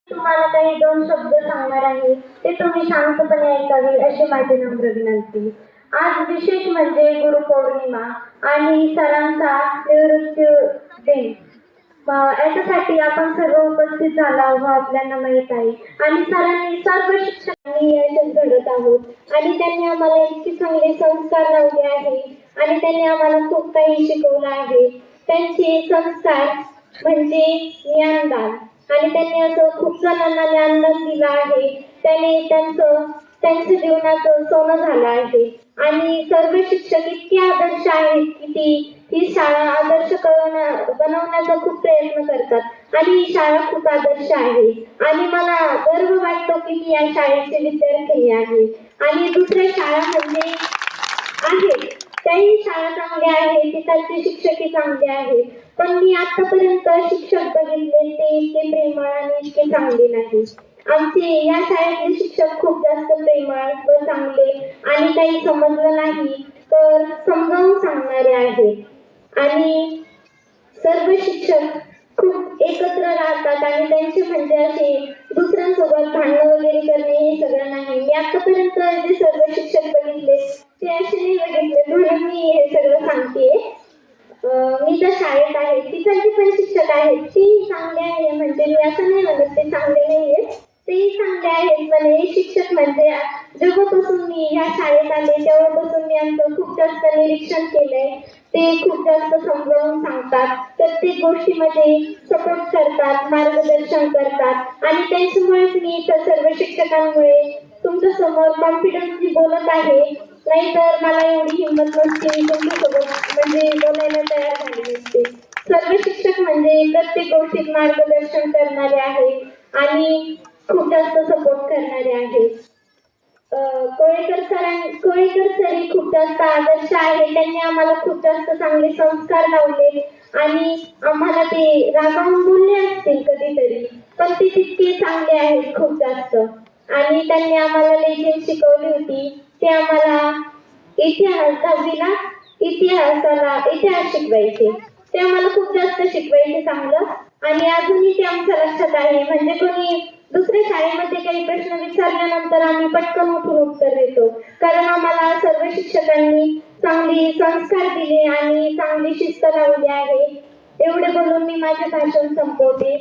तुम्हाला काही दोन शब्द सांगणार आहे ते तुम्ही शांतपणे ऐकावे अशी माझी नम्र विनंती. आज विशेष म्हणजे गुरुपौर्णिमा आणि सरांचा निवृत्ती दिन. याच्यासाठी आपण सर्व उपस्थित झालो आहोत आपल्याला माहीत आहे आणि सरांनी सर्व शिक्षकांनी यशच घडत आहोत आणि त्यांनी आम्हाला इतके चांगले संस्कार लावले आहे आणि त्यांनी आम्हाला खूप काही शिकवलं आहे. त्यांचे संस्कार म्हणजे ज्ञानदान आणि त्यांनी असं खूप जणांना ज्ञानदान दिलं आहे. त्याने त्यांच्या जीवनाचं सोनं झालं आहे आणि सर्व शिक्षक इतके आदर्श आहेत की ही शाळा आदर्श बनवण्याचा खूप प्रयत्न करतात आणि ही शाळा खूप आदर्श आहे आणि मला गर्व वाटतो की मी या शाळेचे विद्यार्थी आहे. आणि दुसऱ्या शाळा म्हणजे आहेत त्याही शाळा चांगल्या आहेत तिथलचे शिक्षकही चांगले आहेत पण मी आतापर्यंत शिक्षक बघितले ते इतके प्रेमळ आणि इतके चांगले नाही. आमचे या शाळेतले शिक्षक खूप जास्त प्रेमळ व चांगले आणि काही समजलं नाही तर समजावून सांगणारे आहेत आणि सर्व शिक्षक खूप एकत्र राहतात आणि त्यांचे म्हणजे असे दुसऱ्यांसोबत भांडण वगैरे करणे हे सगळं नाही. मी आतापर्यंत जे सर्व शिक्षक बघितले ते असे नाही बघितले म्हणून मी हे सगळं सांगते. मी ज्या शाळेत आहे तिथलचे पण शिक्षक आहेत तेही चांगले आहे म्हणजे मी असं नाही म्हणत ते चांगले नाहीये तेही चांगले आहेत पण हे शिक्षक म्हणजे जेव्हापासून मी ह्या शाळेत आले तेव्हापासून मी आमचं खूप जास्त निरीक्षण केलंय. ते खूप जास्त समजावून सांगतात प्रत्येक गोष्टीमध्ये सपोर्ट करतात मार्गदर्शन करतात आणि त्यांच्यामुळेच मी इथं सर्व शिक्षकांमुळे तुमच्या समोर कॉन्फिडन्सली बोलत आहे. नाहीतर मला एवढी हिंमत नसते तुमच्यासोबत म्हणजे बोलायला तयार झाली नसते. सर्व शिक्षक म्हणजे प्रत्येक गोष्टीत मार्गदर्शन करणारे आहेत आणि खूप जास्त सपोर्ट करणारे आहेत. कोळेकर सर खूप जास्त आदर्श आहे. त्यांनी आम्हाला खूप जास्त चांगले संस्कार लावले आणि आम्हाला ते रागावून बोलले असतील कधीतरी पण ते तितके चांगले आहेत खूप जास्त आणि त्यांनी आम्हाला लेखन शिकवली होती. ते आम्हाला दहावीला इतिहास शिकवायचे. ते आम्हाला खूप जास्त शिकवायचे चांगलं आणि अजूनही ते आमच्या लक्षात आहे. म्हणजे कोणी दुसऱ्या शाळेमध्ये काही प्रश्न विचारल्यानंतर आम्ही पटकन उठून उत्तर देतो कारण आम्हाला सर्व शिक्षकांनी चांगली संस्कार दिले आणि चांगली शिस्त लावली आहे. एवढे बोलून मी माझे भाषण संपवते.